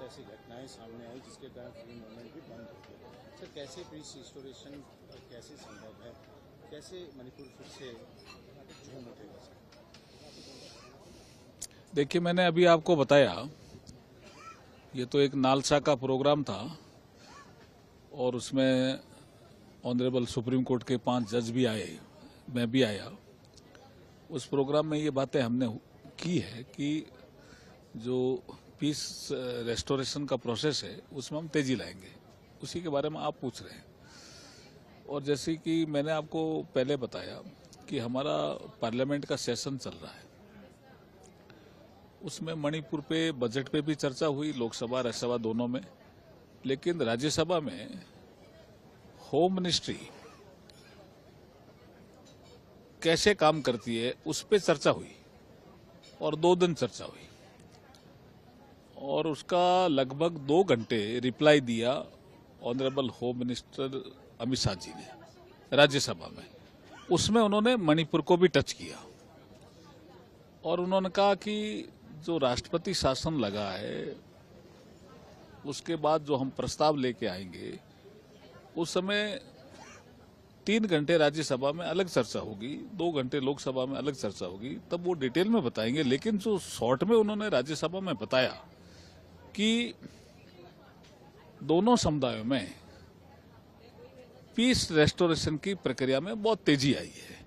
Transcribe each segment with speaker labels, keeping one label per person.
Speaker 1: ऐसी घटनाएं सामने आई जिसके कारण फिल्म मूवमेंट भी बंद हो गया। सर, कैसे पीस रिस्टोरेशन कैसे संभव है, कैसे मणिपुर फिर से झूम उठेगा? सर,
Speaker 2: देखिए, मैंने अभी आपको बताया, ये तो एक नालसा का प्रोग्राम था और उसमें ऑनरेबल सुप्रीम कोर्ट के 5 जज भी आए, मैं भी आया। उस प्रोग्राम में ये बातें हमने की है कि जो पीस रेस्टोरेशन का प्रोसेस है उसमें हम तेजी लाएंगे, उसी के बारे में आप पूछ रहे हैं। और जैसे कि मैंने आपको पहले बताया कि हमारा पार्लियामेंट का सेशन चल रहा है, उसमें मणिपुर पे बजट पे भी चर्चा हुई, लोकसभा राज्यसभा दोनों में, लेकिन राज्यसभा में होम मिनिस्ट्री कैसे काम करती है उस पे चर्चा हुई और 2 दिन चर्चा हुई और उसका लगभग 2 घंटे रिप्लाई दिया honourable home minister Amit Shah ji ने राज्यसभा में। उसमें उन्होंने मणिपुर को भी टच किया और उन्होंने कहा कि जो राष्ट्रपति शासन लगा है उसके बाद जो हम प्रस्ताव लेके आएंगे उस समय 3 घंटे राज्यसभा में अलग चर्चा होगी, 2 घंटे लोकसभा में अलग चर्चा होगी, तब वो डिटेल में बताएंगे। लेकिन जो शॉर्ट में उन्होंने राज्यसभा में बताया कि दोनों समुदायों में पीस रेस्टोरेशन की प्रक्रिया में बहुत तेजी आई है।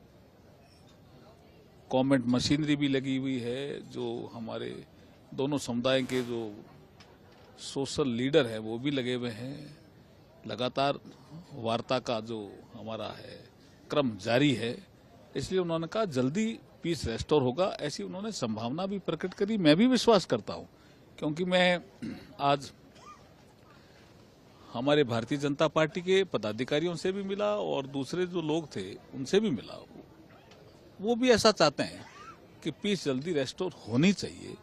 Speaker 2: गवर्नमेंट मशीनरी भी लगी हुई है, जो हमारे दोनों समुदाय के जो सोशल लीडर हैं वो भी लगे हुए हैं। लगातार वार्ता का जो हमारा है क्रम जारी है, इसलिए उन्होंने कहा जल्दी पीस रेस्टोर होगा, ऐसी उन्होंने संभावना भी प्रकट करी। मैं भी विश्वास करता हूं, क्योंकि मैं आज हमारे भारतीय जनता पार्टी के पदाधिकारियों से भी मिला और दूसरे जो लोग थे उनसे भी मिला। वो भी ऐसा चाहते हैं कि पीस जल्दी रेस्टोर होनी चाहिए।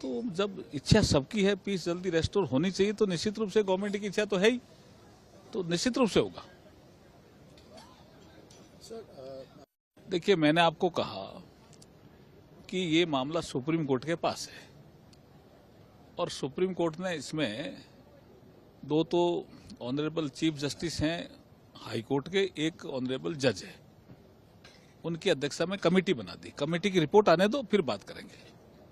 Speaker 2: तो जब इच्छा सबकी है पीस जल्दी रेस्टोर होनी चाहिए, तो निश्चित रूप से गवर्नमेंट की इच्छा तो है ही, तो निश्चित रूप से होगा। देखिए, मैंने आपको कहा कि ये मामला सुप्रीम कोर्ट के पास है और सुप्रीम कोर्ट ने इसमें 2 तो ऑनरेबल चीफ जस्टिस हैं हाई कोर्ट के, एक ऑनरेबल जज है, उनकी अध्यक्षता में कमेटी बना दी। कमेटी की रिपोर्ट आने दो, फिर बात करेंगे।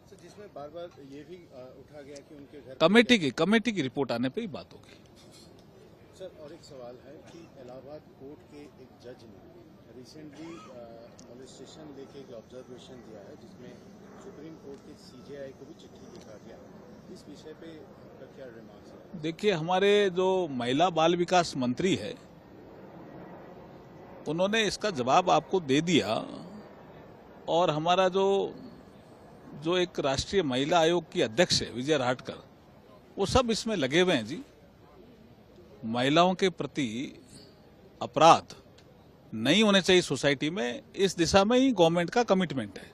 Speaker 1: सर, जिसमें बार-बार ये भी उठा गया कि उनके घर
Speaker 2: कमेटी की रिपोर्ट आने पे ही बात होगी।
Speaker 1: सर, और एक सवाल है कि इलाहाबाद कोर्ट के एक जज ने रिसेंटली मॉलेस्टेशन लेके एक ऑब्जर्वेशन दिया है, जिसमें सुप्रीम कोर्ट के सीजेआई को भी चिट्ठी लिखा गया। इस विषय पे आपका क्या रिमार्क्स है? देखिए, हमारे जो महिला बाल विकास मंत्री है उन्होंने इसका जवाब आपको दे दिया और हमारा जो एक राष्ट्रीय महिला आयोग की अध्यक्ष है विजय राहटकर, वो सब इसमें लगे हुए हैं जी। महिलाओं के प्रति अपराध नहीं होने चाहिए सोसाइटी में, इस दिशा में ही गवर्नमेंट का कमिटमेंट है।